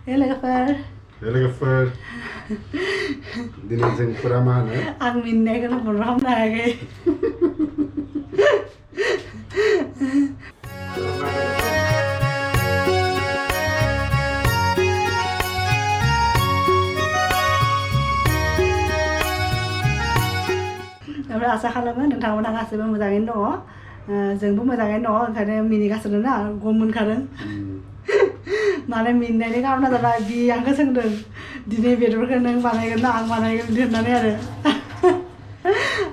लोगोफोर लोगोफोर दिनै जोंफोरा मा होनो आं मिनिनायखौनो बर' खालामनो हायाखै ओमफ्राय आसा खालामो नोंथांमोनहा गासैबो मोजाङैनो दङ जोंबो मोजाङैनो दङ ओंखायनो मिनिगासिनो ना गम मोनखादों माने मिनिनायनि खारना जाबाय बि आंखौ सोंदों दिनै बेदरखौ नों बानायगोन ना आं बानायगोन बिदि होननानै आरो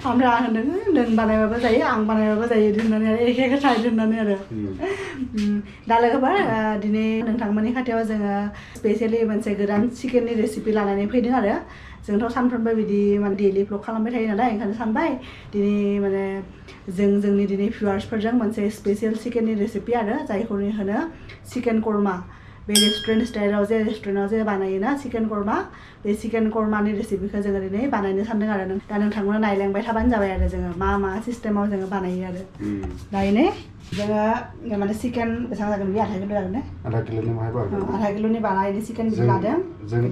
ओमफ्राय आं होनदों नों बानायबाबो जायो आं बानायबाबो जायो बिदि होननानै आरो एखे खोथा बिदि होननानै आरो दा लोगोफोर दिनै नोंथांमोननि खाथियाव जोङो स्पेसियेलि मोनसे गोदान चिकेननि रेसिपि लानानै फैदों आरो जोंथ' सानफ्रोमबो बिदि माने डेलि भ्लग खालामबाय थायो नालाय ओंखायनो सानबाय दिनै माने जोंनि दिनै भिउवार्सफोरजों मोनसे स्पेसियेल चिकेननि रेसिपि आरो जायखौ होनो चिकेन करमा बे रेस्टुरेन्ट स्टाइलाव जे रेस्टुरेन्टाव जे बानायोना चिकेन करमा बे चिकेन कमानि रेसिपिखौ जोङो दिनै बानायनो सानदों आरो दा नोंथांमोना नायलांबाय थाबानो जाबाय आरो जोङो मा सिस्टेमाव जोङो बानायो आरो दायो जोङो माने चिकेन बेसेबां जागोन बे आधा किल' जागोन ने आधा किल'नि माहाय बागोन आधा किल'नि बानायनो चिकेन बिदि लादों जों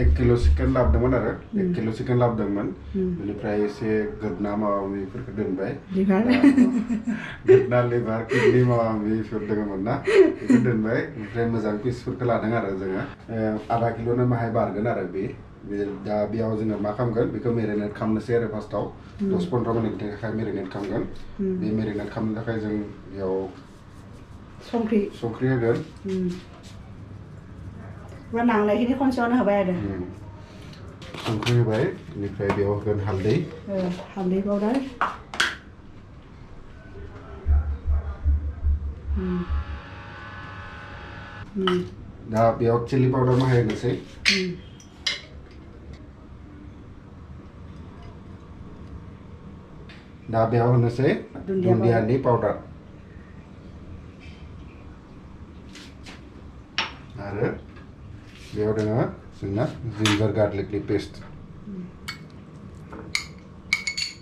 1 किल' चिकेन लाबोदोंमोन आरो 1 किल' चिकेन लाबोदोंमोन बेनिफ्राय एसे गोदना माबा माबिफोरखौ दोनबाय गोदना लिभार किडनि माबा माबिफोर दङमोन ना बेखौ दोनबाय ओमफ्राय मोजां पिसफोरखौ लादों आरो जोङो आधा किल'नि माहाय बारगोन आरो दा बेयाव जोङो मा खालामगोन बेखौ मेरिनेट खालामनोसै आरो फार्स्टआव 10-15 मिनिटनि थाखाय मेरिनेट खालामगोन बे मेरिनेट खालामनो थाखाय जों बेयाव संख्रि होगोन पुरा नांनायखिनि खनसेयावनो होबाय आरो संख्रि होबाय बेनिफ्राय बेयाव होगोन हालदै पाउडार दा बेयाव चिली पाउडार माहाय होनोसै दा बेयाव होनोसै दुन्दियानि पाउडार आरो बेयाव दङ जोंना जिंजार गार्लिकनि पेस्ट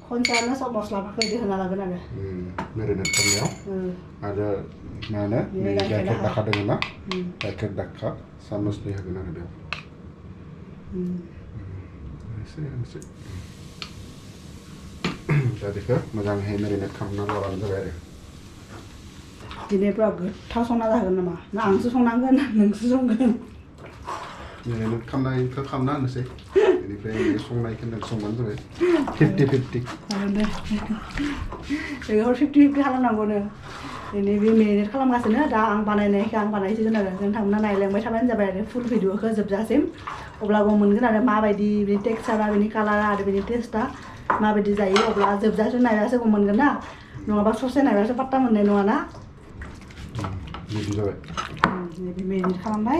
खनसेयावनो सब मस्लाफोरखौ बिदि होना लागोन आरो मेरिनेट खालामनायाव आरो मा होनो गाइखेर दाखा दङ ना गाइखेर दाखा सामसनै होगोन आरो बेयाव एसे दा बेखौ मोजाङै मेरिनेट खालामना लाबानो जाबाय आरो दिनै पुरा गोथाव संना जागोन नामा ना आंसो संनांगोन नोंसो संगोन मेरिनेट खालामनायखौ खालामना होनोसै बेनिफ्राय संनायखौ नों संबानो जाबाय 50-50 बेखौ 50-50 खालामनांगौनो दिनै बे मेरिनेट खालामगासिनो दा आं बानायनायखौ आं बानायसिगोन आरो नोंथांमोना नायलांबाय थाबानो जाबाय आरो फुल भिडिअखौ जोबजासिम अब्लाबो मोनगोन आरो माबायदि बेनि टेक्सचारा बेनि कालारा आरो बेनि टेस्टआ माबायदि जायो अब्ला जोबजासिम नायबासो मोनगोन ना नङाबा ससे नायबासो पात्ता मोननाय नङा ना बिदि जाबाय मेरिनेट खालामबाय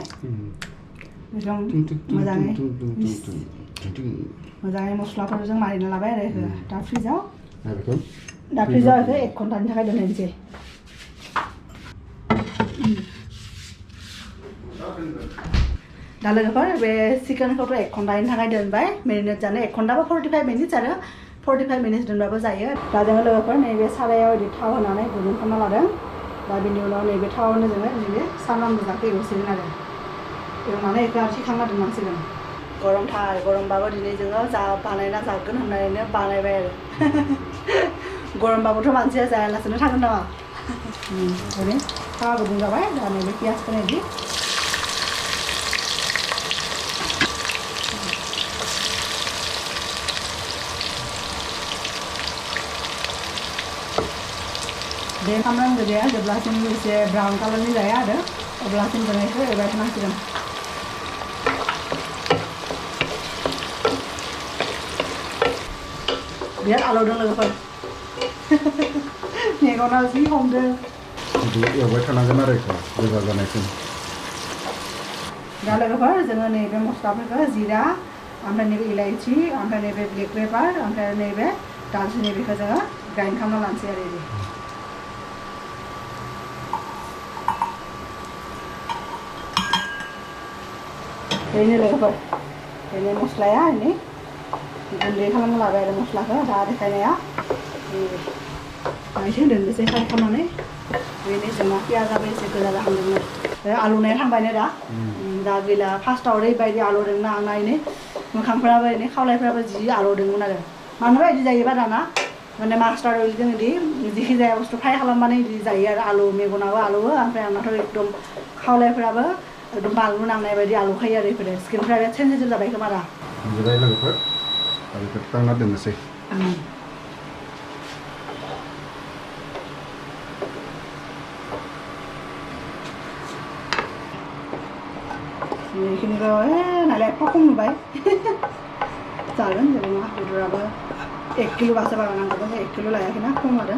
मोजाङै मस्लाफोरजों मारिना लाबाय आरो बेखौ दा फ्रिजाव बेखौ 1 घन्टानि थाखाय दोननोसै दा लोगोफोर बे चिकेनखौथ' 1 घन्टानि थाखाय दोनबाय मेरिनेट जानो 1 घन्टा बा 45 मिनिट्स आरो 45 मिनिट्स दोनबाबो जायो दा जोङो लोगोफोर नैबे सारायाव बिदि थाव होनानै गुदुं खालामना लादों दा बेनि उनाव नैबे थावआवनो जोङो नैबे सामब्राम गोजाखौ एवसिगोन आरो एवनानै बेखौ आरो थिखांना दोननांसिगोन गरमथार गरमबाबो दिनै जोङो बानायना जागोन होननानैनो बानायबाय आरो गरमबाबोथ' मानसिया जायालासेनो थागोन नामा ओरै थावा गुदुं जाबाय दा नैबे पियाजखौ नायदि बे सामब्राम गोजाया जेब्लासिम एसे ब्राउन कालारनि जाया आरो अब्लासिम जों बेखौ एवबाय थानांसिगोन बिराद आलौदों लोगोफोर मेगनाव जि हमदों बिदि एवबाय थानांगोन आरो बेखौ गोजा जानायसिम दा लोगोफोर जोङो नैबे मस्लाफोरखौ जिरा ओमफ्राय नैबे इलायचि ओमफ्राय नैबे ब्लेक पेपार ओमफ्राय नैबे दालचिनि बेखौ जोङो ग्राइन्ड खालामना लानोसै आरो बिदि बेनो लोगोफोर बेनो मस्लाया ini गुन्दै खालामना लाबाय आरो मस्लाखौ दा देखायनाया एसे दोननोसै फ्राय खालामनानै बेनि जोंना पियाजाबो एसे गोजा जाहांदोंमोन आलुनाया थांबायनो दा गैला फार्स्टआव ओरैबायदि आलौदोंना आंना इनि मोखांफ्राबो इनि खावलायफ्राबो जि आलौदोंमोन आरो मानोबा इदि जायोबा दाना माने मास्टार अइलजों इदि जिखि जाया बुस्थु फ्राय खालामबानो इदि जायो आरो आलु मेगनाबो आलौवो ओमफ्राय आंनाथ' एकदम खावलायफ्राबो एकदम बानलु नांनाय बायदि आलौखायो आरो इफोरो स्किनफ्रा बिराद सेनसिटिभ जाबाय खोमा दा मोनजोबबाय लोगोफोर दा बेखौ थिखांना दोननोसै बेखिनिखौ नालाय एफा खम नुबाय जागोन जेबो नङा बेदराबो 1 किल'बासो बारा नांगौमोन 1 किल' लायाखैना खम आरो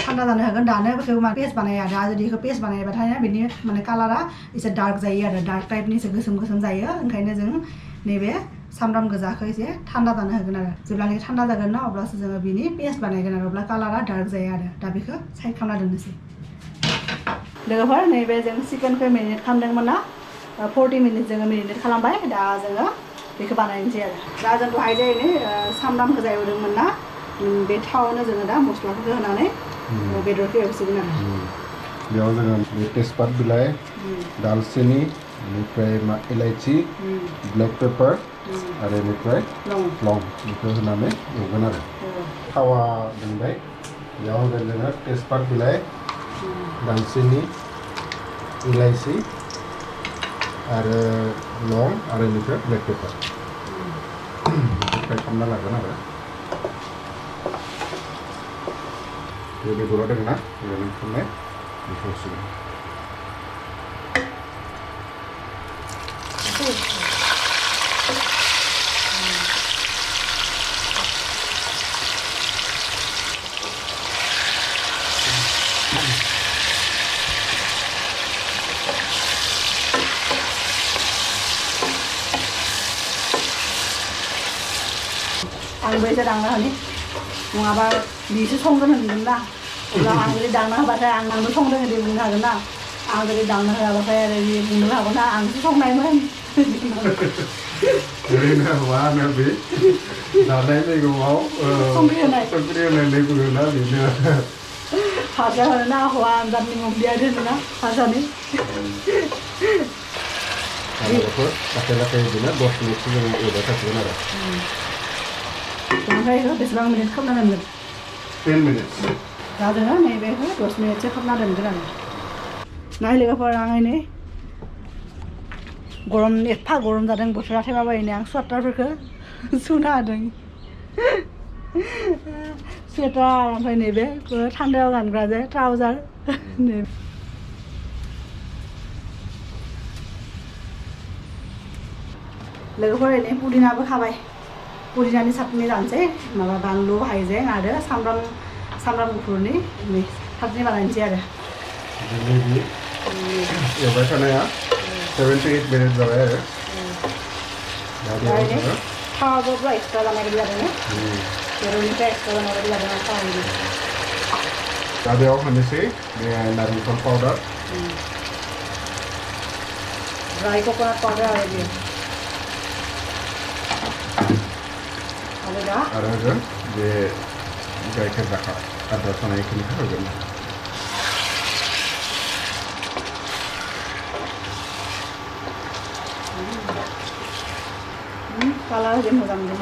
थान्दा जानो हागोन दानो बेखौ माने पेस्ट बानाया दा जुदि बेखौ पेस्ट बानायबाथाय बिनि माने कालारा एसे डार्क जायो आरो डार्क टाइपनि एसे गोसोम गोसोम जायो ओंखायनो जों नैबे सामब्राम गोजाखौ एसे थान्दा जानो होगोन आरो जेब्लानाखि थान्दा जागोन ना अब्लासो जोङो बिनि पेस्ट बानायगोन आरो अब्ला कालारा डार्क जायो आरो दा बेखौ साइड खालामना दोननोसै लोगोफोर नैबे जों चिकेनखौ मेरिनेट खालामदोंमोन ना 40 मिनिट जोङो मेरिनेट खालामबाय दा जोङो बेखौ बानायनोसै आरो दा जों दहाय जायैनो सामब्राम गोजा एवदोंमोन ना बे थावआवनो जोङो दा मस्लाफोरखौ होनानै बेदरखौ एवसिगोन आरो बेयाव जोङो तेजपात बिलाइ दालचिनि बेनिफ्राय इलाइचि ब्लेक पेपार आरो बेनिफ्राय लं बेखौ होनानै एवगोन आरो थावा दुंबाय बेयाव होगोन जोङो तेजपात बिलाइ दालचिनि इलाइचि आरो लं आरो बेनिफ्राय ब्लेक पेपार फ्राय खालामना लागोन आरो बे बेदरा दङ ना एवनानै खालामनाय बेखौ होसिगोन आंबो एसे दांना होनि नङाबा बिसो संगोन होनगोन ना अब्ला आं जुदि दांना होबाथाय आंबो संदों होनना बुंनो हागोन ना आं जुदि दांना होआबाथाय आरो बि बुंनो हागोन ना आंसो संनायमोन ओरैनो मा होनो बे जानाय मैगङाव संख्रि होनानै बुङोना बेनो भाजा होनोना हौवा आनजादनि मुंलिया दोनोना भाजानि बेखौ लासै लासै बिदिनो 10 मिनिटसो जों एवबाय थासिगोन आरो ओमफ्राय बेसेबां मिनिट खालामना दोनगोन 10 मिनिट्स दा जोङो नैबेखौ 10 मिनिटसो खालामना दोनगोन आरो नाय लोगोफोर आं नै गरम एफा गरम जादों बोथोरा थेवबाबो आं सुवेटारफोरखौ सुना होदों सुवेटार ओमफ्राय नैबे थान्दायाव गानग्रा जे ट्राउजार लोगोफोर ओरैनो पुदिनाबो खाबाय पुदिनानि साटनि जानोसै माबा बानलु हाइजें आरो सामब्राम गुफुरनि साटनि बानायनोसै आरो एवबाय थानाया 7-8 मिनिट जाबाय आरो थावाबो पुरा एक्सट्रा जानाय बायदि जादों बेदरनिफ्राय एक्सट्रा जानाय बायदि जादों आरो थावा बिदि दा बेयाव होनोसै बे नारेंखल पाउडार ड्राई कक'नाट पाउडार आरो बेयो आरो होगोन बे गाइखेर दाखा आद्रा थानायखिनिखौ होगोन कालार होगोन मोजां मोनदों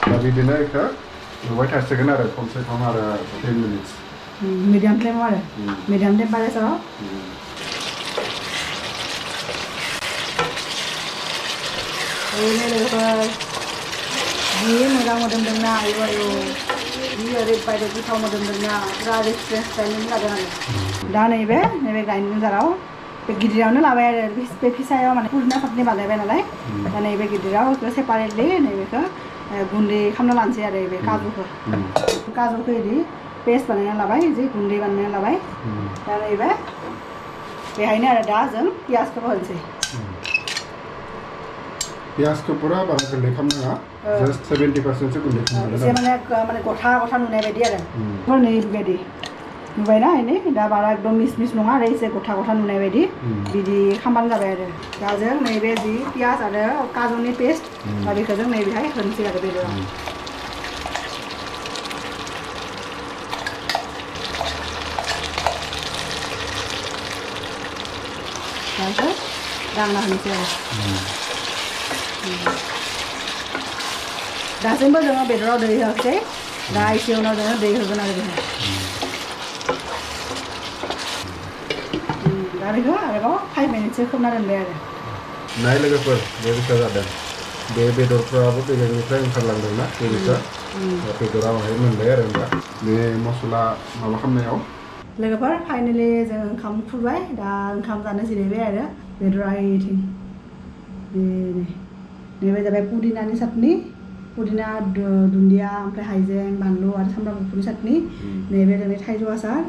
दा बिदिनो बेखौ एवबाय थासिगोन आरो खमसे खम आरो 10 मिनिट्स मिडियाम फ्लेम आरो मिडियाम टेम्पारेचाराव ओरैनो लोगोफोर जि मोजां मोदोमदोंना आयु आयु जि ओरैबायदि गोथाव मोदोमदोंना पुरा रिफ्रेश ग्राइन्डिं जादों आरो दा नैबे ग्राइन्डिं जाराव बे गिदिरावनो लाबाय आरो बे फिसायाव माने पुदिना साटनि बानायबाय नालाय दा नैबे गिदिराव बेखौ सेपारेटलि नैबेखौ गुन्दै खालामना लानोसै आरो बे काजुखौ बिदि पेस्ट बानायना लाबाय जि गुन्दै बानायना लाबाय दा नैबे बेहायनो आरो दा जों पियाजखौबो होनोसै पियाजखौ पुरा बारा गुन्दै खालामनाङा जास्ट 70% गुन्दै खालामनांगोन एसे माने गथा गथा नुनाय बायदि आरो नै बेबायदि नुबायना एनै दा बारा एकदम मिस मिस नङा आरो एसे गथा गथा नुनाय बायदि बिदि खालामबानो जाबाय आरो दा जों नैबे जि पियाज आरो काजुनि पेस्ट दा बेखौ जों नैबेहाय होनोसै आरो बेदराव दा बेखौ दांना होनोसै आरो दासिमबो जोङो बेदराव दै होआखै दा एसे उनाव जोङो दै होगोन आरो बेहाय दा बेखौ आरोबाव 5 मिनिटसो खोबना दोनबाय आरो नाय लोगोफोर बे रोखा जादों बे बेदरफ्राबो बेदरनिफ्राय ओंखारलांदोंना बे रोखा बेदरा बाहाय मोनबाय आरो दा बे मस्ला माबा खालामनायाव लोगोफोर फाइनालि जों ओंखाम खुरबाय दा ओंखाम जानो जिरायबाय आरो बेदरा इथिं नैबे जाबाय पुदिनानि चाटनि पुदिना दुन्दिया ओमफ्राय हाइजें बानलु आरो सामब्राम गुफुरनि चाटनि नैबे जोंनि थाइजौ आसार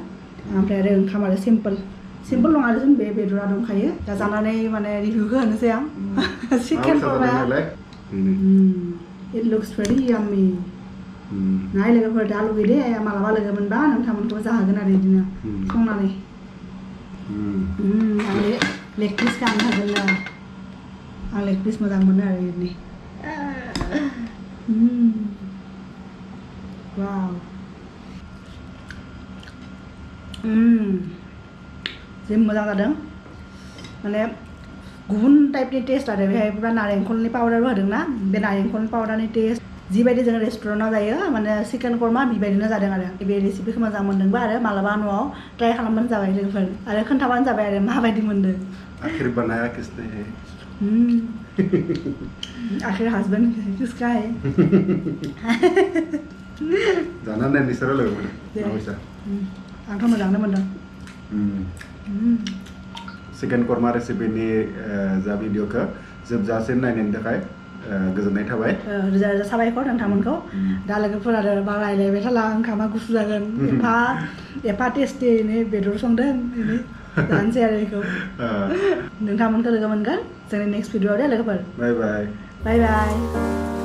ओमफ्राय आरो ओंखाम आरो सिम्पोल नङा आरो जों बे बेदरा दंखायो दा जानानै माने रिभिउखौ होनोसै आं चिकेन फरमाया इट लुक्स भेरि याम्मी नाय लोगोफोर दा लुगैदे मालाबा लोगो मोनबा नोंथांमोनखौ जाहोगोन आरो बिदिनो संनानै आं लेग पिस गाननो हागोन ना आं लेग पिस मोजां मोनो आरो बिदिनो वाव जि मोजां जादों माने गुबुन टाइपनि टेस्ट आरो बेहाय पुरा नारेंखलनि पाउडारबो होदोंना बे नारेंखलनि पाउडारनि टेस्ट जिबायदि जों रेस्टुरेन्टाव जायो माने चिकेन कर्मा बेबायदिनो जादों आरो बे रेसिपिखौ मोजां मोनदोंबा आरो मालाबा न'आव ट्राइ खालामबानो जाबाय लोगोफोर आरो खोन्थाबानो जाबाय आरो माबायदि मोनदों आखिर बनाया किसने है आखिर हस्बैंड किसका है जाना नायनि सारा लोगो मोनो माबायसा आंथ' मोजांनो मोनदों चिकेन कर्मा रेसिपिनि जा भिडिअखौ जोबजासिम नायनायनि थाखाय गोजोननाय थाबाय रोजा रोजा साबायखर नोंथांमोनखौ दा लोगोफोर आरो रायलायबाय थाला ओंखामा गुसु जागोन एफा टेस्टियैनो बेदर संदों जानोसै आरो बेखौ नोंथांमोनखौ लोगो मोनगोन जोंनि नेक्स्ट भिडिअआव दे लोगोफोर बाय बाय बाय बाय